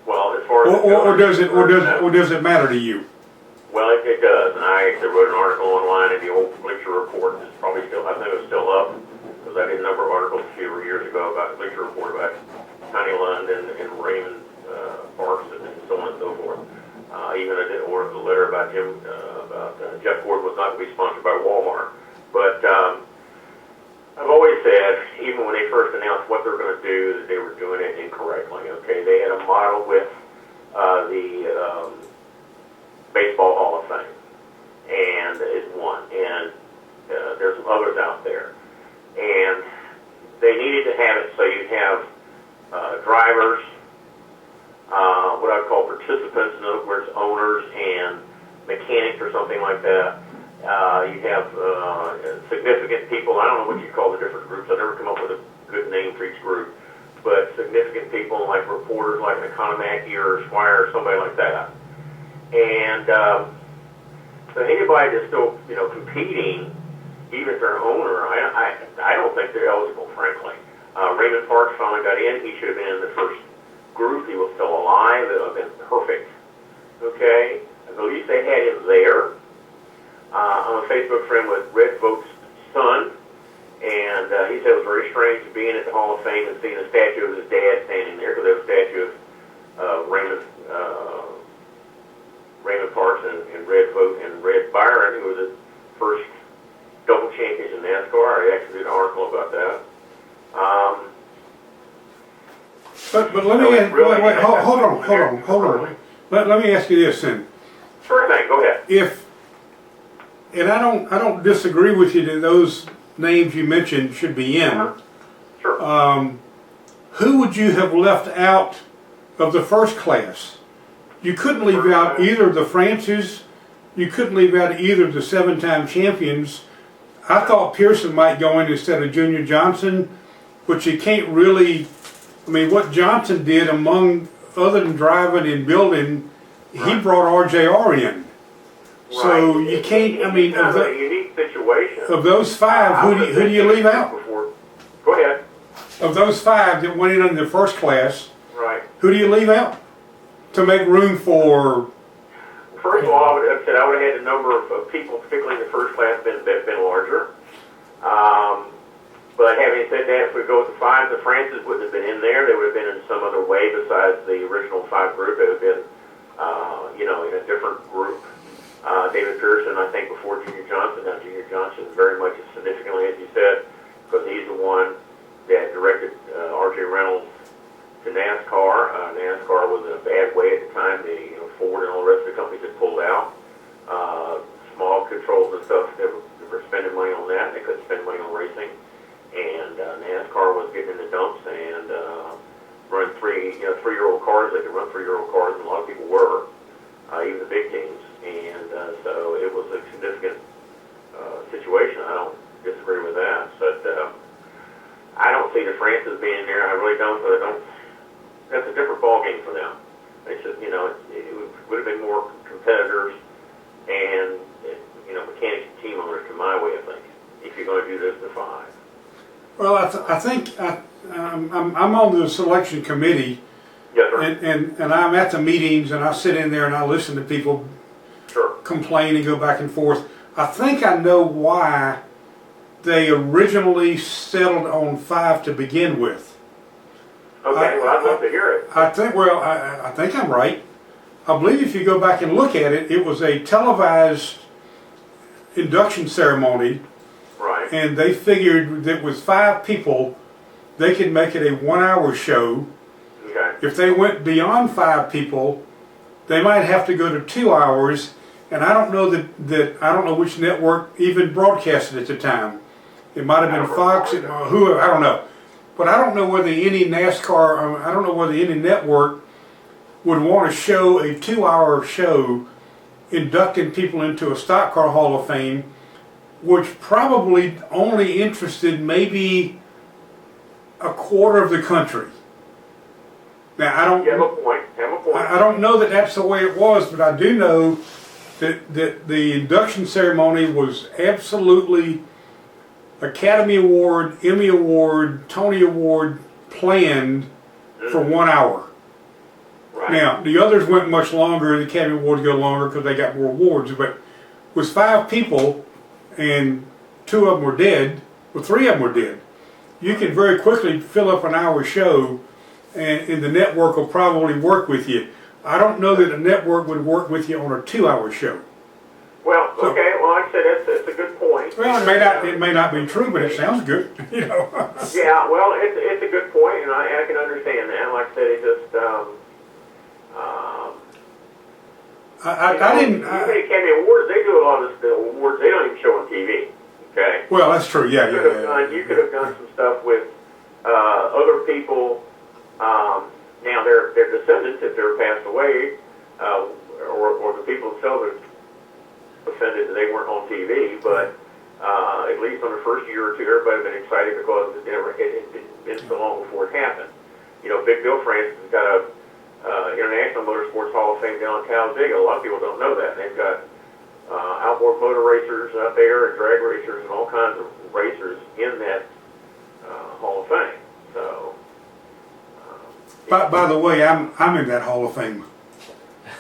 Well, as far as or does it matter to you? Well, it does, and I actually wrote an article online in the old Bleacher Report. It's probably still, I think it's still up, because I did a number of articles a few years ago about Bleacher Report about Tiny Lund and Raymond Pearce and so on and so forth. Even I did order the letter about him, about Jeff Gordon was not to be sponsored by Walmart. But I've always said, even when they first announced what they were going to do, that they were doing it incorrectly. Okay, they had a model with the Baseball Hall of Fame, and is one, and there's some others out there, and they needed to have it so you have drivers, what I would call participants, in other words, owners and mechanics or something like that. You have significant people. I don't know what you call the different groups. I've never come up with a good name for each group, but significant people like reporters, like an Economaki or Squire or somebody like that. And so anybody that's still, you know, competing, even if they're an owner, I don't think they're eligible, frankly. Raymond Parks finally got in. He should have been in the first group. He was still alive. It would have been perfect. Okay? At least they had him there. I'm a Facebook friend with Red Vote's son, and he said it was very strange being at the Hall of Fame and seeing a statue of his dad standing there, because there was a statue of Raymond Parks and Red Vote and Red Byron, who was the first double champions in NASCAR. I actually did an article about that. But let me wait, hold on. Let me ask you this then. Sure thing. Go ahead. And I don't disagree with you that those names you mentioned should be in. Sure. Who would you have left out of the first class? You couldn't leave out either of the Francis. You couldn't leave out either of the 7-time champions. I thought Pearson might go in instead of Junior Johnson, but you can't really. I mean, what Johnson did, among other than driving and building, he brought RJR in. Right. So you can't. I mean, of a unique situation. Of those five, who do you leave out? Go ahead. Of those five that went in the first class, right? Who do you leave out to make room for? First of all, I would have had the number of people, particularly in the first class, been larger. But having said that, if we go with the 5, the Francis wouldn't have been in there. They would have been in some other way besides the original 5 group. They would have been, in a different group. David Pearson, I think, before Junior Johnson. Now, Junior Johnson very much as significantly, as you said, because he's the one that directed R.J. Reynolds to NASCAR. NASCAR was in a bad way at the time. Ford and all the rest of the companies had pulled out. Small controls and stuff, they were spending money on that. They couldn't spend money on racing. And NASCAR was getting in the dumps and run 3-year-old cars. They could run 3-year-old cars, and a lot of people were, even the big teams. And so it was a significant situation. I don't disagree with that. But I don't see the Francis being there. I really don't. But I don't. That's a different ball game for them. It's just, it would have been more competitors and mechanics and team owners, to my way of thinking, if you're going to do this to 5. Well, I think I'm on the selection committee. Yes, sir. And I'm at the meetings, and I sit in there and I listen to people complain and go back and forth. I think I know why they originally settled on 5 to begin with. Okay, well, I'd love to hear it. I think I'm right. I believe if you go back and look at it, it was a televised induction ceremony. Right. And they figured that with 5 people, they could make it a 1-hour show. Okay. If they went beyond 5 people, they might have to go to 2 hours. And I don't know that I don't know which network even broadcasted at the time. It might have been Fox, whoever, I don't know. But I don't know whether any NASCAR, I don't know whether any network would want to show a 2-hour show inducting people into a stock car Hall of Fame, which probably only interested maybe a quarter of the country. Now I don't. Have a point. I don't know that that's the way it was, but I do know that the induction ceremony was absolutely Academy Award, Emmy Award, Tony Award planned for 1 hour. Right. Now, the others went much longer, the Academy Awards go longer because they got more awards, but with 5 people and 2 of them were dead, well 3 of them were dead, you can very quickly fill up an hour show and the network will probably work with you. I don't know that a network would work with you on a 2-hour show. Well, okay, well, like I said, that's a good point. Well, it may not be true, but it sounds good, Yeah, well, it's a good point, and I can understand that. Like I said, it just, I didn't. Even Academy Awards, they do a lot of the awards they don't even show on TV. Okay. Well, that's true. Yeah. You could have done some stuff with other people. Now their descendants, if they're passed away, or the people themselves are offended that they weren't on TV, but at least on the first year or two, everybody had been excited because it had been so long before it happened. Big Bill Francis has got a International Motorsports Hall of Fame down in Talladega. A lot of people don't know that. They've got outboard motor racers out there and drag racers and all kinds of racers in that Hall of Fame. So. By the way, I'm in that Hall of Fame.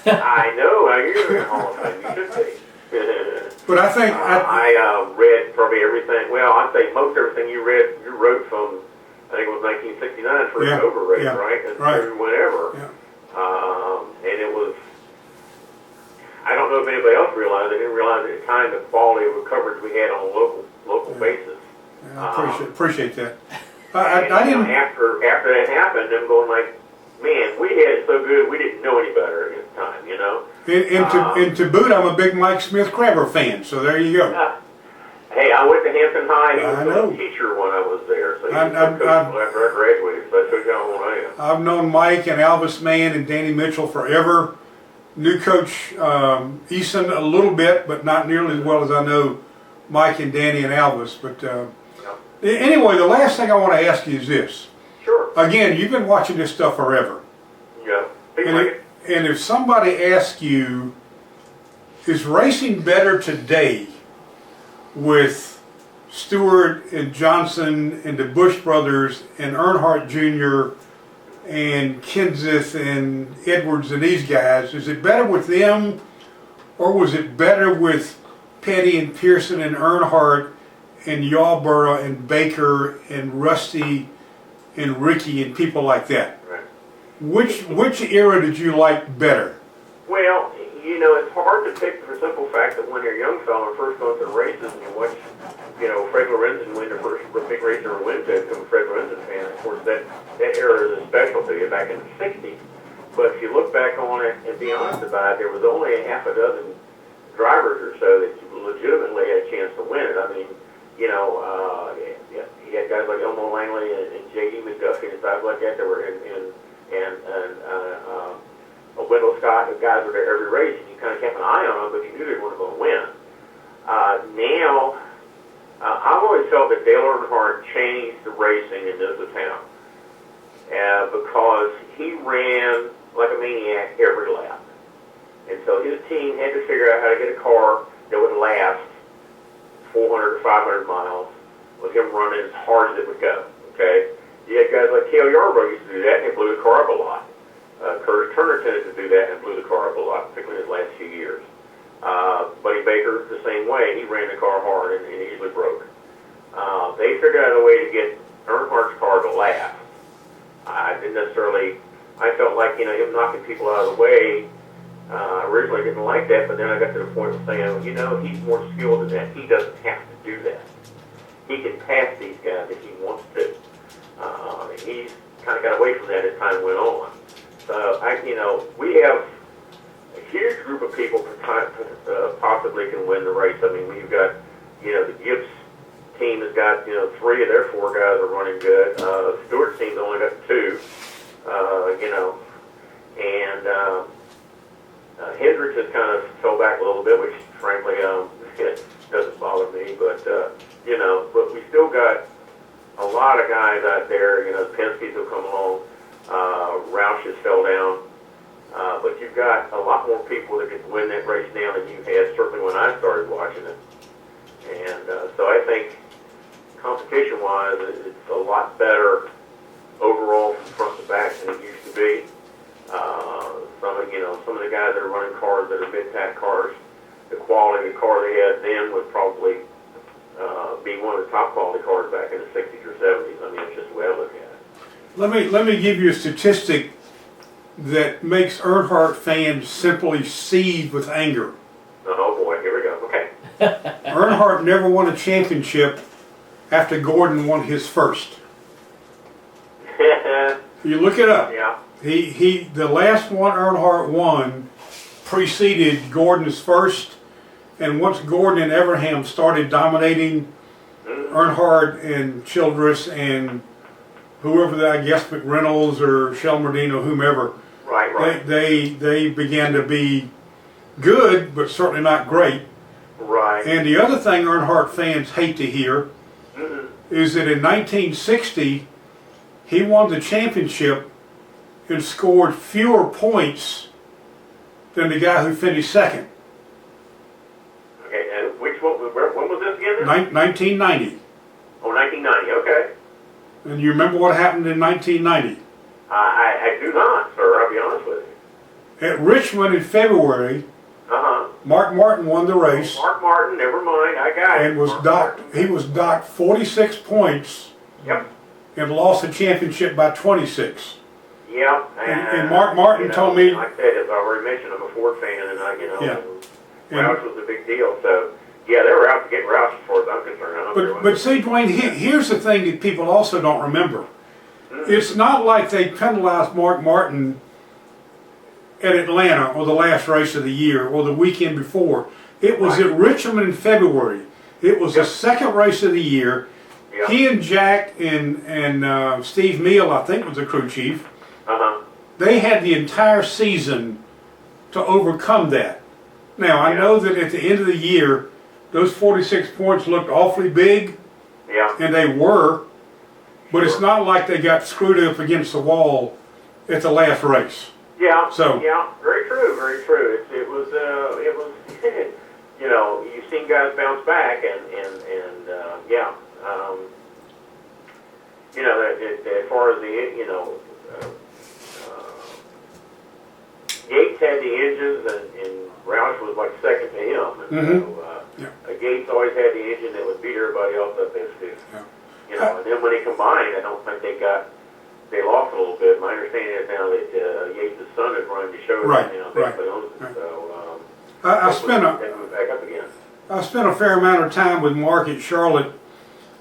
I know. You're in the Hall of Fame. You should be. But I think I read probably everything. Well, I'd say most everything you wrote from, I think it was 1969 for the Dover race, right? And through whenever. Yeah. And it was, I don't know if anybody else realized, they didn't realize at the time the quality of the coverage we had on a local basis. Yeah, I appreciate that. I didn't. After that happened, I'm going like, man, we had it so good, we didn't know any better at the time, And to boot, I'm a big Mike Smith Crabber fan, so there you go. Hey, I went to Hampton High. He was a teacher when I was there, so he was after I graduated, so I took down what I am. I've known Mike and Alvis Mann and Danny Mitchell forever. Knew Coach Eason a little bit, but not nearly as well as I know Mike and Danny and Alvis. But anyway, the last thing I want to ask you is this. Sure. Again, you've been watching this stuff forever. Yeah. And if somebody asks you, is racing better today with Stewart and Johnson and the Bush brothers and Earnhardt Jr. and Kenseth and Edwards and these guys, is it better with them or was it better with Petty and Pearson and Earnhardt and Yarborough and Baker and Rusty and Ricky and people like that. Right. Which era did you like better? Well, you know, it's hard to pick for the simple fact that when you're a young fella and first going to the races and you watch, you know, Fred Lorenzen win the first big race you ever went to, become a Fred Lorenzen fan. Of course, that era is a special to you back in the 60s. But if you look back on it and be honest about it, there was only a half a dozen drivers or so that legitimately had a chance to win it. I mean, you know, you had guys like Elmo Langley and J.D. McDuffie and stuff like that that were and Wendell Scott, the guys were there every race, and you kind of kept an eye on them, but you knew they weren't going to win. Now, I've always felt that Dale Earnhardt changed the racing in this town because he ran like a maniac every lap. And so his team had to figure out how to get a car that would last 400 or 500 miles with him running as hard as it would go, okay? You had guys like Cale Yarborough used to do that, and he blew the car up a lot. Curtis Turner tended to do that and blew the car up a lot, particularly in his last few years. Buddy Baker, the same way. He ran the car hard and easily broke. They figured out a way to get Earnhardt's car to last. I felt like, you know, him knocking people out of the way, originally didn't like that, but then I got to the point of saying, you know, he's more skilled than that. He doesn't have to do that. He can pass these guys if he wants to. And he's kind of got away from that as time went on. So, you know, we have a huge group of people possibly can win the race. I mean, we've got, you know, the Gibbs team has got, you know, 3 of their 4 guys are running good. Stewart's team's only got 2, you know, and Hendricks has kind of fell back a little bit, which frankly doesn't bother me. But you know, but we still got a lot of guys out there. You know, Penske's will come along. Roush has fell down, but you've got a lot more people that can win that race now than you had certainly when I started watching it. And so I think competition-wise, it's a lot better overall from front to back than it used to be. Some of the guys that are running cars that are mid-pack cars, the quality of the car they had then would probably be one of the top quality cars back in the 60s or 70s. I mean, it's just the way I look at it. Let me give you a statistic that makes Earnhardt fans simply seethe with anger. Oh boy, here we go. Okay. Earnhardt never won a championship after Gordon won his first. You look it up. Yeah. The last one Earnhardt won preceded Gordon's first, and once Gordon and Everham started dominating, Earnhardt and Childress and whoever I guess McReynolds or Shelmerdino, whomever, Right. they began to be good, but certainly not great. Right. And the other thing Earnhardt fans hate to hear is that in 1960, he won the championship and scored fewer points than the guy who finished second. Okay, and when was this again? 1990. Oh, 1990, okay. And you remember what happened in 1990? I do not, sir, I'll be honest with you. At Richmond in February, Uh-huh. Mark Martin won the race. Mark Martin, never mind, I got it. And was he was docked 46 points. Yep. And lost the championship by 26. Yep. And Mark Martin told me, like I said, as I already mentioned, I'm a Ford fan, and Yeah. Roush was a big deal. So, yeah, they were out to get Roush as far as I'm concerned. But see, Duane, here's the thing that people also don't remember. It's not like they penalized Mark Martin at Atlanta or the last race of the year or the weekend before. It was at Richmond in February. It was the second race of the year. Yep. He and Jack and Steve Meal, I think, was the crew chief. They had the entire season to overcome that. Now, I know that at the end of the year, those 46 points looked awfully big, and they were, but it's not like they got screwed up against the wall at the last race. Yeah. So. Yeah. Very true. Very true. It was. You know, you've seen guys bounce back, and yeah. You know, as far as the Yates had the engines, and Roush was like second to him. And so, Yates always had the engine that would beat everybody else up there too. Yeah. You know, and then when they combined, I don't think they lost a little bit. My understanding is now that Yates' son is running the show Right, now. right, Basically owns it. right. So I spent they move back up again. I spent a fair amount of time with Mark at Charlotte.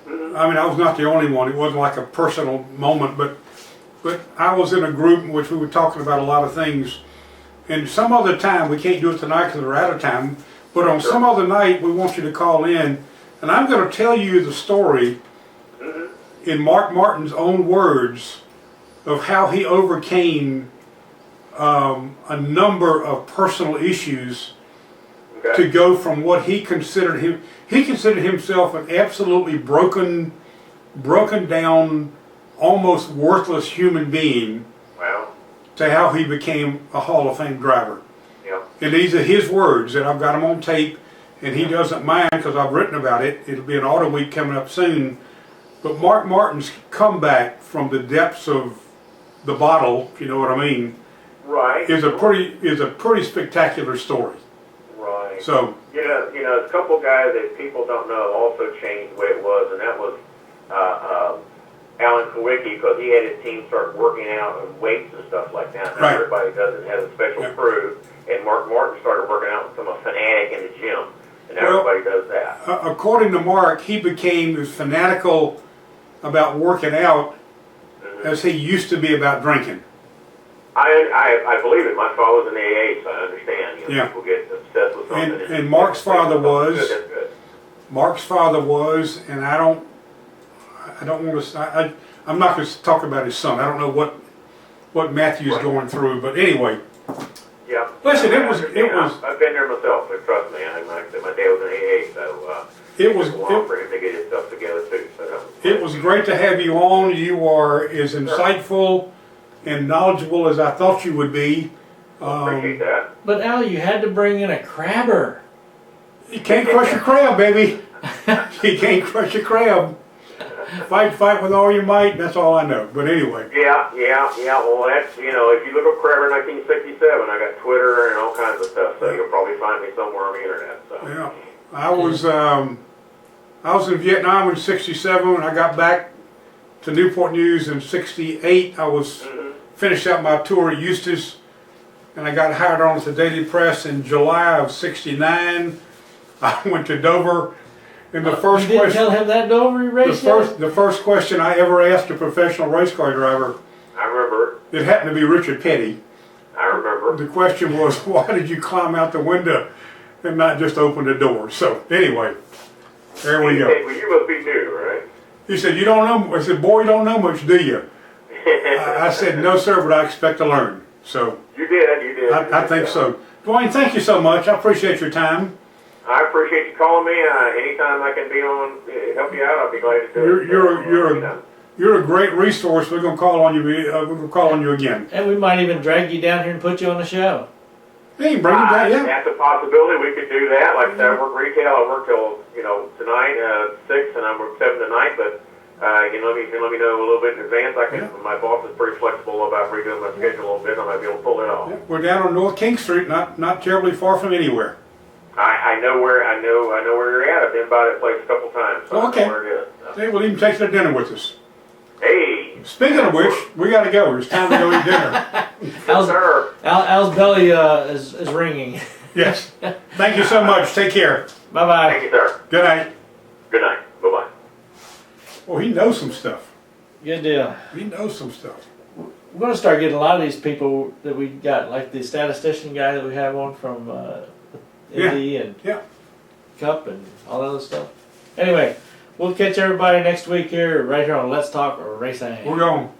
Mm-hmm. I mean, I was not the only one. It wasn't like a personal moment, but I was in a group in which we were talking about a lot of things. And some other time, we can't do it tonight because we're out of time, but on some other night, we want you to call in, and I'm going to tell you the story in Mark Martin's own words of how he overcame a number of personal issues to go from what he considered himself an absolutely broken down, almost worthless human being, Wow. to how he became a Hall of Fame driver. Yeah. And these are his words, and I've got them on tape, and he doesn't mind because I've written about it. It'll be an Autoweek coming up soon. But Mark Martin's comeback from the depths of the bottle, if you know what I mean, Right. is a pretty spectacular story. Right. So a couple guys that people don't know also changed the way it was, and that was Alan Kowicki, because he had his team start working out and weights and stuff like that. Now Right. everybody does it, has a special crew, and Mark Martin started working out and become a fanatic in the gym, and now everybody does that. according to Mark, he became as fanatical about working out as he used to be about drinking. I believe it. My father was in AA, so I understand. You know, Yeah. people get obsessed with something. And Mark's father was. That's good. Mark's father was, and I don't want to. I'm not going to talk about his son. I don't know what Matthew's going through, but anyway. Yeah. Listen, I it was. I've been there myself. So trust me. Like I said, my dad was in AA, so It was. took a while for him to get his stuff together too. So It was great to have you on. You are as insightful and knowledgeable as I thought you would be. appreciate that. But Al, you had to bring in a crabber. You can't crush a crab, baby. You can't crush a crab. Fight with all your might. That's all I know. But anyway. Yeah. Well, that's, if you look up Crabber 1967, I got Twitter and all kinds of stuff, so you'll probably find me somewhere on the internet. So. Yeah, I was in Vietnam in '67. When I got back to Newport News in '68, I was finished out my tour at Eustis, and I got hired on at the Daily Press in July of '69. I went to Dover, and the first You didn't question, tell him that Dover race the first question I ever asked a professional race car driver, I remember. it happened to be Richard Petty. I remember. The question was, why did you climb out the window and not just open the door? So anyway, there we go. Well, you must be new, right? He said, you don't know, I said, boy, you don't know much, do you? I said, no, sir, but I expect to learn. So You did. I think so. Duane, thank you so much. I appreciate your time. I appreciate you calling me. Anytime I can be on, help you out, I'll be glad to do it. You're a great resource. We're gonna call on you. We're gonna call on you again. And we might even drag you down here and put you on the show. Hey, bring it down, yeah. That's a possibility. We could do that. Like I said, I work retail. I work till tonight 6, and I work 7 tonight. But you can let me know a little bit in advance. My boss is pretty flexible about redoing my schedule a little bit. I might be able to pull it off. Yeah, we're down on North King Street, not terribly far from anywhere. I know where you're at. I've been by that place a couple times. So Okay. I know where it is. So. Hey, we'll even take you to dinner with us. Hey. Speaking of which, we got to go. It's time to go eat dinner. Al's belly is ringing. Yes. Thank you so much. Take care. Bye-bye. Thank you, sir. Good night. Good night. Bye-bye. Well, he knows some stuff. Good deal. He knows some stuff. We're going to start getting a lot of these people that we got, like the statistician guy that we have on from Indy and Cup and all that other stuff. Anyway, we'll catch everybody next week here, right here on Let's Talk Racing. We're going.